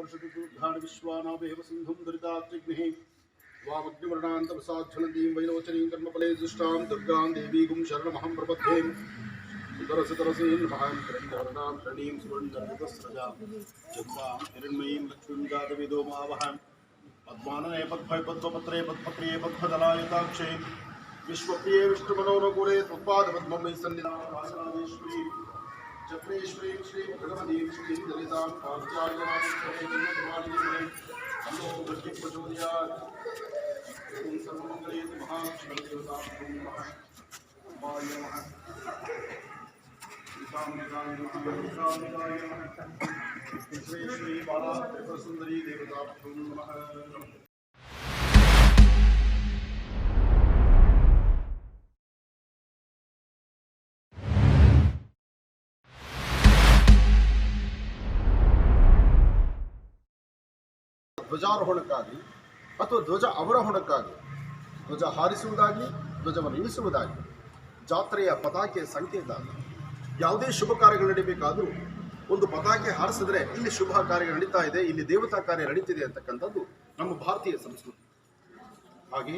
वर्षतिदुर्धान विश्वानावेव सिंधुं दुरितात्रिग्निः वामग्निवर्णान्तमसाज्झलन्तीं वैलोचनीं कर्मफले दुष्टां दुर्गां देवीगुं शरणमहं प्रपद्ये सुतरसतरसीं महां किरण्यवर्णां शरणीं सुवर्णरजतस्रजां चन्द्रां हिरण्मयीं लक्ष्मीं जातवेदो मावहां पद्मानने पद्मये पद्मपत्रे पद्मप्रिये पद्मदलायताक्षे विश्वप्रिये विष्णुमनोरघुरे त्वत्पादपद्ममयि सन्निधानेश्वरी चक्रेश्वरीं श्रीं भगवतीं श्रीं दलितां कात्यायनाथेन्द्रमालिनीं नमो भक्ति प्रचोदयात् ओं सर्वमङ्गले महालक्ष्मीदेवतां नमः अम्बाय नमः श्रीकामिकाय नमः श्री बाला त्रिपुरसुन्दरी देवताभ्यो नमः। ಧ್ವಜಾರೋಹಣಕ್ಕಾಗಿ ಅಥವಾ ಧ್ವಜ ಅವರೋಹಣಕ್ಕಾಗಿ ಧ್ವಜ ಹಾರಿಸುವುದಾಗಲಿ ಧ್ವಜವನ್ನು ಇಳಿಸುವುದಾಗಲಿ ಜಾತ್ರೆಯ ಪತಾಕೆ ಸಂಕೇತ. ಯಾವುದೇ ಶುಭ ಕಾರ್ಯಗಳು ನಡೀಬೇಕಾದರೂ ಒಂದು ಪತಾಕೆ ಹಾರಿಸಿದ್ರೆ ಇಲ್ಲಿ ಶುಭ ಕಾರ್ಯ ನಡೀತಾ ಇದೆ, ಇಲ್ಲಿ ದೇವತಾ ಕಾರ್ಯ ನಡೀತಿದೆ ಅಂತಕ್ಕಂಥದ್ದು ನಮ್ಮ ಭಾರತೀಯ ಸಂಸ್ಕೃತಿ. ಹಾಗೆ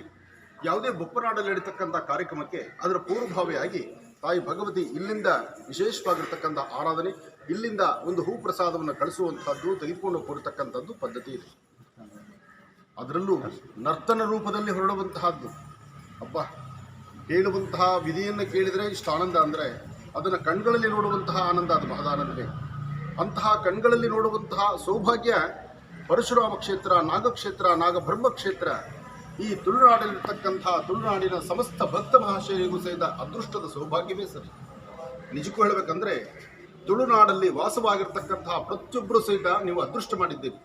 ಯಾವುದೇ ಬೊಪ್ಪನಾಡಲ್ಲಿ ನಡೀತಕ್ಕಂಥ ಕಾರ್ಯಕ್ರಮಕ್ಕೆ ಅದರ ಪೂರ್ವಭಾವಿಯಾಗಿ ತಾಯಿ ಭಗವತಿ ಇಲ್ಲಿಂದ ವಿಶೇಷವಾಗಿರ್ತಕ್ಕಂಥ ಆರಾಧನೆ, ಇಲ್ಲಿಂದ ಒಂದು ಹೂ ಪ್ರಸಾದವನ್ನು ಕಳಿಸುವಂಥದ್ದು, ತೆಗೆದುಕೊಂಡು ಕೊಡ್ತಕ್ಕಂಥದ್ದು ಪದ್ಧತಿ ಇದೆ. ಅದರಲ್ಲೂ ನರ್ತನ ರೂಪದಲ್ಲಿ ಹೊರಡುವಂತಹದ್ದು ಅಪ್ಪ, ಕೇಳುವಂತಹ ವಿಧಿಯನ್ನು ಕೇಳಿದರೆ ಇಷ್ಟು ಆನಂದ ಅಂದರೆ ಅದನ್ನು ಕಣ್ಗಳಲ್ಲಿ ನೋಡುವಂತಹ ಆನಂದ ಅದು ಮಹದಾನಂದವೇ. ಅಂತಹ ಕಣ್ಗಳಲ್ಲಿ ನೋಡುವಂತಹ ಸೌಭಾಗ್ಯ ಪರಶುರಾಮ ಕ್ಷೇತ್ರ, ನಾಗಕ್ಷೇತ್ರ, ನಾಗಬ್ರಹ್ಮ ಕ್ಷೇತ್ರ, ಈ ತುಳುನಾಡಿನಲ್ಲಿರ್ತಕ್ಕಂತಹ ತುಳುನಾಡಿನ ಸಮಸ್ತ ಭಕ್ತ ಮಹಾಶಯರಿಗೂ ಸಹಿತ ಅದೃಷ್ಟದ ಸೌಭಾಗ್ಯವೇ ಸರಿ. ನಿಜಕ್ಕೂ ಹೇಳಬೇಕಂದ್ರೆ ತುಳುನಾಡಲ್ಲಿ ವಾಸವಾಗಿರ್ತಕ್ಕಂತಹ ಪ್ರತಿಯೊಬ್ಬರು ಸಹಿತ ನೀವು ಅದೃಷ್ಟ ಮಾಡಿದ್ದೀರಿ.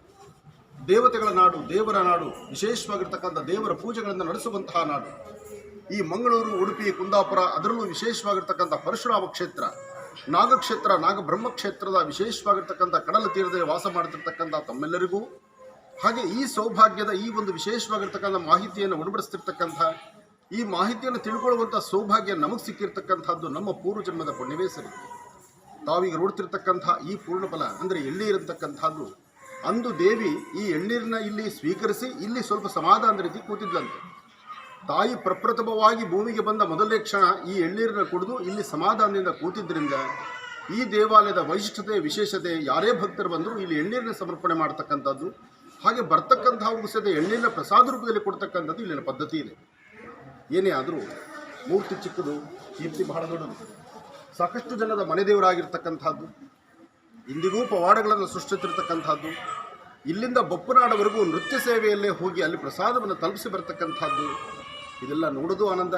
ದೇವತೆಗಳ ನಾಡು, ದೇವರ ನಾಡು, ವಿಶೇಷವಾಗಿರ್ತಕ್ಕಂಥ ದೇವರ ಪೂಜೆಗಳನ್ನು ನಡೆಸುವಂತಹ ನಾಡು ಈ ಮಂಗಳೂರು, ಉಡುಪಿ, ಕುಂದಾಪುರ, ಅದರಲ್ಲೂ ವಿಶೇಷವಾಗಿರ್ತಕ್ಕಂಥ ಪರಶುರಾಮ ಕ್ಷೇತ್ರ, ನಾಗಕ್ಷೇತ್ರ, ನಾಗಬ್ರಹ್ಮ ಕ್ಷೇತ್ರದ ವಿಶೇಷವಾಗಿರ್ತಕ್ಕಂಥ ಕಡಲ ತೀರದಲ್ಲಿ ವಾಸ ಮಾಡುತ್ತಿರ್ತಕ್ಕಂಥ ತಮ್ಮೆಲ್ಲರಿಗೂ, ಹಾಗೆ ಈ ಸೌಭಾಗ್ಯದ ಈ ಒಂದು ವಿಶೇಷವಾಗಿರ್ತಕ್ಕಂಥ ಮಾಹಿತಿಯನ್ನು ಉಣಬಡಿಸ್ತಿರ್ತಕ್ಕಂಥ ಈ ಮಾಹಿತಿಯನ್ನು ತಿಳ್ಕೊಳ್ಳುವಂಥ ಸೌಭಾಗ್ಯ ನಮಗೆ ಸಿಕ್ಕಿರ್ತಕ್ಕಂಥದ್ದು ನಮ್ಮ ಪೂರ್ವಜನ್ಮದ ಪುಣ್ಯವೇ ಸರಿ. ತಾವೀಗ ನೋಡ್ತಿರ್ತಕ್ಕಂಥ ಈ ಪೂರ್ಣಫಲ ಅಂದರೆ ಎಳ್ಳಿ ಇರತಕ್ಕಂಥದ್ದು, ಅಂದು ದೇವಿ ಈ ಎಳ್ಳೀರನ್ನ ಇಲ್ಲಿ ಸ್ವೀಕರಿಸಿ ಇಲ್ಲಿ ಸ್ವಲ್ಪ ಸಮಾಧಾನದ ರೀತಿ ಕೂತಿದ್ದಂತೆ. ತಾಯಿ ಪ್ರಪ್ರಥಮವಾಗಿ ಭೂಮಿಗೆ ಬಂದ ಮೊದಲನೇ ಕ್ಷಣ ಈ ಎಳ್ಳೀರನ್ನ ಕುಡಿದು ಇಲ್ಲಿ ಸಮಾಧಾನದಿಂದ ಕೂತಿದ್ದರಿಂದ ಈ ದೇವಾಲಯದ ವೈಶಿಷ್ಟ್ಯತೆ, ವಿಶೇಷತೆ, ಯಾರೇ ಭಕ್ತರು ಬಂದರೂ ಇಲ್ಲಿ ಎಳ್ಳೀರನ್ನ ಸಮರ್ಪಣೆ ಮಾಡ್ತಕ್ಕಂಥದ್ದು, ಹಾಗೆ ಬರ್ತಕ್ಕಂಥವ್ರಿಗೂ ಸಹಿತ ಎಳ್ಳೀರನ್ನ ಪ್ರಸಾದ ರೂಪದಲ್ಲಿ ಕೊಡ್ತಕ್ಕಂಥದ್ದು ಇಲ್ಲಿನ ಪದ್ಧತಿ ಇದೆ. ಏನೇ ಆದರೂ ಮೂರ್ತಿ ಚಿಕ್ಕದು, ಕೀರ್ತಿ ಬಹಳ ದೊಡ್ಡದು. ಸಾಕಷ್ಟು ಜನದ ಮನೆ ದೇವರಾಗಿರ್ತಕ್ಕಂಥದ್ದು, ಇಂದಿಗೂ ಪವಾಡಗಳನ್ನು ಸೃಷ್ಟಿಸಿರ್ತಕ್ಕಂಥದ್ದು, ಇಲ್ಲಿಂದ ಬೊಪ್ಪನಾಡವರೆಗೂ ನೃತ್ಯ ಸೇವೆಯಲ್ಲೇ ಹೋಗಿ ಅಲ್ಲಿ ಪ್ರಸಾದವನ್ನು ತಲುಪಿಸಿ ಬರ್ತಕ್ಕಂಥದ್ದು, ಇದೆಲ್ಲ ನೋಡೋದು ಆನಂದ.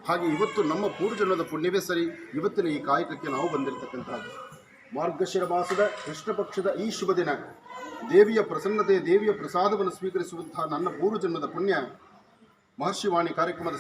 ಹಾಗೆ ಇವತ್ತು ನಮ್ಮ ಪೂರ್ವಜನ್ಮದ ಪುಣ್ಯವೇ ಸರಿ ಇವತ್ತಿನ ಈ ಕಾಯಕಕ್ಕೆ ನಾವು ಬಂದಿರತಕ್ಕಂಥದ್ದು. ಮಾರ್ಗಶಿರ ಮಾಸದ ಕೃಷ್ಣ ಪಕ್ಷದ ಈ ಶುಭ ದಿನ ದೇವಿಯ ಪ್ರಸನ್ನತೆ, ದೇವಿಯ ಪ್ರಸಾದವನ್ನು ಸ್ವೀಕರಿಸುವಂತಹ ನನ್ನ ಪೂರ್ವಜನ್ಮದ ಪುಣ್ಯ ಮಹರ್ಷಿವಾಣಿ ಕಾರ್ಯಕ್ರಮದ